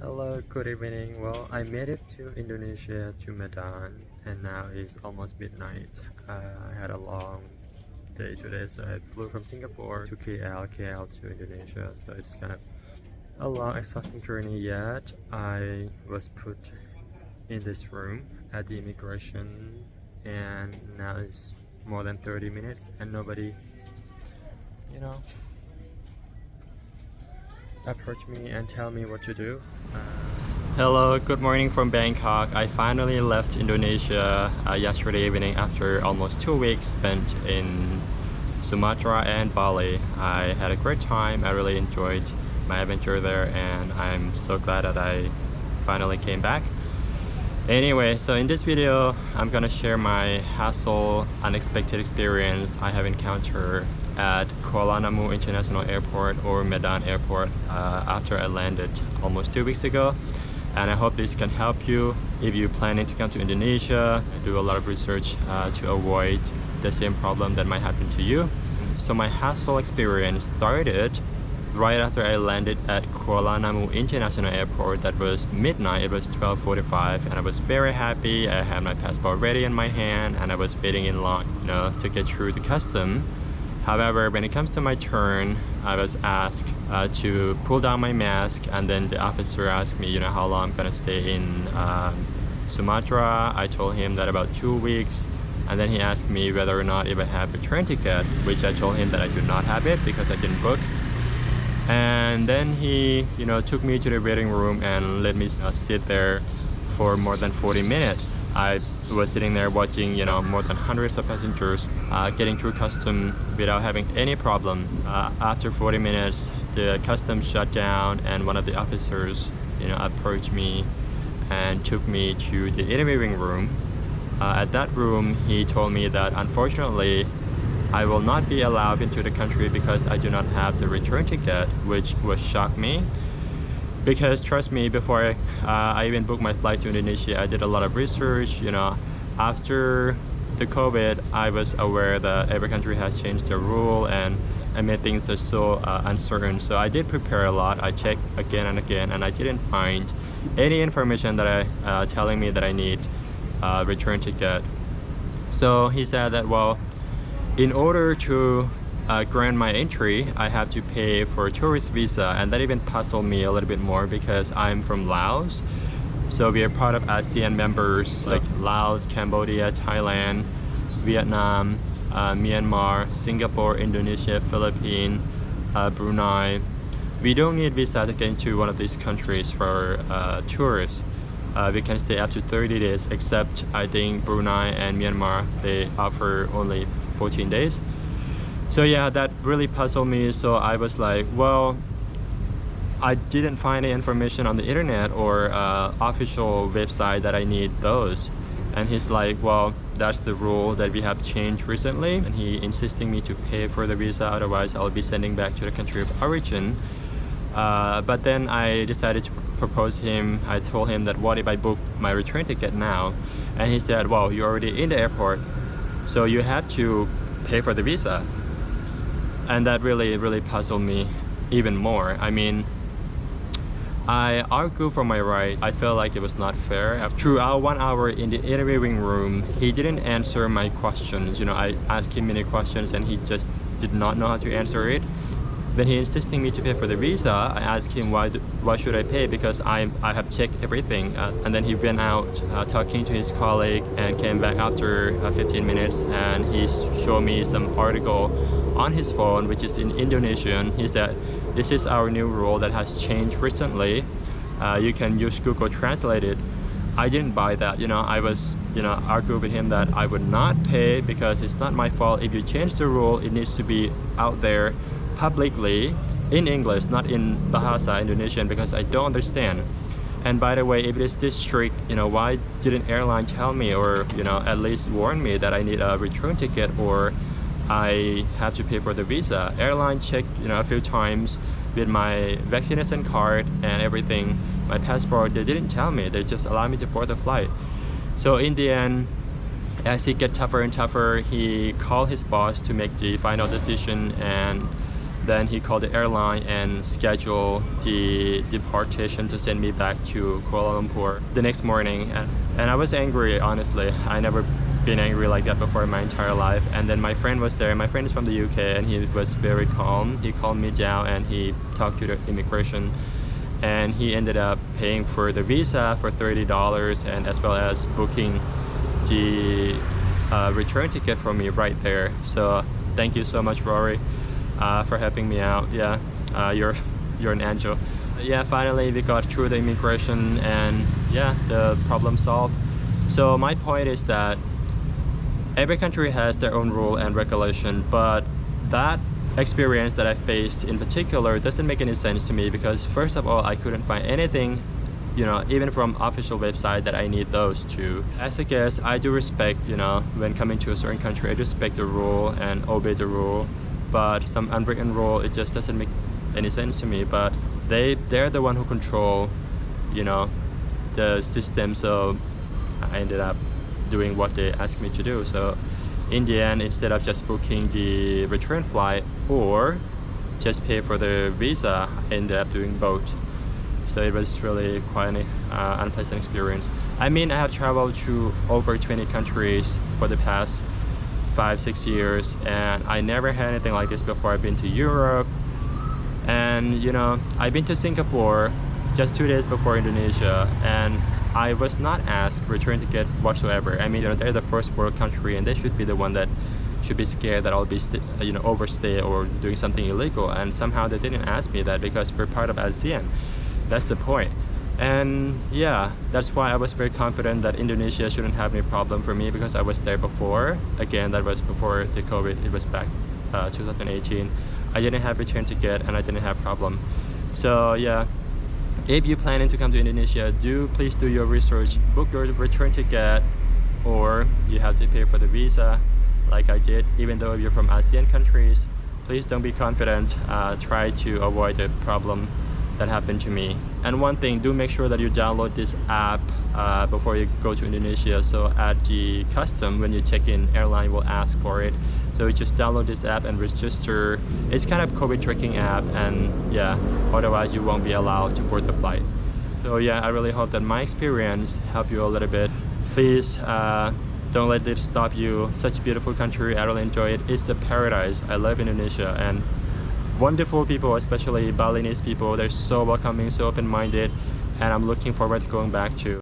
Hello, good evening. Well, I made it to Indonesia, to Medan, and now it's almost midnight. I had a long day today, so I flew from Singapore to KL to Indonesia, so it's kind of a long, exhausting journey. Yet I was put in this room at the immigration, and now it's more than 30 minutes, and nobody, you know, approach me and tell me what to do. Hello, good morning from Bangkok. I finally left Indonesia yesterday evening after almost 2 weeks spent in Sumatra and Bali. I had a great time. I really enjoyed my adventure there, and I'm so glad that I finally came back. Anyway, so in this video, I'm gonna share my hassle, unexpected experience I have encountered at Kuala Namu International Airport or Medan Airport after I landed almost 2 weeks ago. And I hope this can help you if you're planning to come to Indonesia. Do a lot of research to avoid the same problem that might happen to you. So my hassle experience started right after I landed at Kuala Namu International Airport. That was midnight. It was 12:45, and I was very happy. I had my passport ready in my hand, and I was waiting in line, to get through the custom. However, when it comes to my turn, I was asked to pull down my mask, and then the officer asked me, how long I'm gonna stay in Sumatra. I told him that about 2 weeks, and then he asked me whether or not if I have a return ticket, which I told him that I do not have it because I didn't book. And then he, took me to the waiting room and let me sit there for more than 40 minutes. I was sitting there watching, more than hundreds of passengers getting through custom without having any problem. After 40 minutes, the custom shut down, and one of the officers, approached me and took me to the interviewing room. At that room, he told me that unfortunately, I will not be allowed into the country because I do not have the return ticket, which was shocked me. Because trust me, before I even booked my flight to Indonesia, I did a lot of research. After the COVID, I was aware that every country has changed their rule, and made things are so uncertain. So I did prepare a lot. I checked again and again, and I didn't find any information that telling me that I need a return ticket. So he said that, well, in order to grant my entry, I have to pay for a tourist visa, and that even puzzled me a little bit more because I'm from Laos. So we are part of ASEAN members like Laos, Cambodia, Thailand, Vietnam, Myanmar, Singapore, Indonesia, Philippines, Brunei. We don't need visa to get into one of these countries for tourists. We can stay up to 30 days, except I think Brunei and Myanmar, they offer only 14 days. So yeah, that really puzzled me. So I was like, well, I didn't find any information on the internet or official website that I need those. And he's like, well, that's the rule that we have changed recently. And he insisting me to pay for the visa, otherwise I'll be sending back to the country of origin. But then I decided to propose him. I told him that what if I book my return ticket now? And he said, well, you're already in the airport, so you have to pay for the visa. And that really puzzled me even more. I mean, I argued for my right. I felt like it was not fair. Throughout 1 hour in the interviewing room, he didn't answer my questions. I asked him many questions and he just did not know how to answer it. When he insisted me to pay for the visa, I asked him why should I pay, because I have checked everything. And then he went out talking to his colleague and came back after 15 minutes, and he showed me some article on his phone which is in Indonesian. He said, this is our new rule that has changed recently. You can use Google Translate it. I didn't buy that. I was arguing with him that I would not pay because it's not my fault. If you change the rule, it needs to be out there publicly in English, not in Bahasa Indonesian, because I don't understand. And by the way, if it is this strict, why didn't airline tell me, or at least warn me that I need a return ticket or I have to pay for the visa? Airline checked a few times with my vaccination card and everything, my passport. They didn't tell me. They just allowed me to board the flight. So in the end, as it got tougher and tougher, he called his boss to make the final decision, and Then he called the airline and scheduled the deportation to send me back to Kuala Lumpur the next morning. And I was angry, honestly. I never been angry like that before in my entire life. And then my friend was there. My friend is from the UK and he was very calm. He calmed me down and he talked to the immigration. And he ended up paying for the visa for $30 and as well as booking the return ticket for me right there. So thank you so much, Rory, for helping me out. Yeah, you're an angel. Yeah, finally we got through the immigration and yeah, the problem solved. So my point is that every country has their own rule and regulation, but that experience that I faced in particular doesn't make any sense to me because first of all, I couldn't find anything, you know, even from official website that I need those to. As a guest, I do respect, you know, when coming to a certain country, I respect the rule and obey the rule, but some unwritten rule, it just doesn't make any sense to me. But they're the one who control, you know, the system, so I ended up doing what they asked me to do. So in the end, instead of just booking the return flight or just pay for the visa, I ended up doing both. So it was really quite an unpleasant experience. I mean, I have traveled to over 20 countries for the past 5-6 years and I never had anything like this before. I've been to Europe and, you know, I've been to Singapore just 2 days before Indonesia and I was not asked return ticket whatsoever. I mean, you know, they're the first world country and they should be the one that should be scared that I'll be you know, overstay or doing something illegal, and somehow they didn't ask me that because we're part of ASEAN. That's the point. And yeah, that's why I was very confident that Indonesia shouldn't have any problem for me because I was there before. Again, that was before the COVID. It was back 2018. I didn't have return ticket and I didn't have problem. So yeah, if you're planning to come to Indonesia, please do your research, book your return ticket, or you have to pay for the visa like I did. Even though you're from ASEAN countries, please don't be confident. Try to avoid the problem that happened to me. And one thing, do make sure that you download this app before you go to Indonesia. So at the custom, when you check in, airline will ask for it. So you just download this app and register. It's kind of COVID tracking app, and yeah, otherwise you won't be allowed to board the flight. So yeah, I really hope that my experience helped you a little bit. Please don't let it stop you. Such a beautiful country. I really enjoy it. It's the paradise. I love Indonesia and wonderful people, especially Balinese people. They're so welcoming, so open-minded, and I'm looking forward to going back to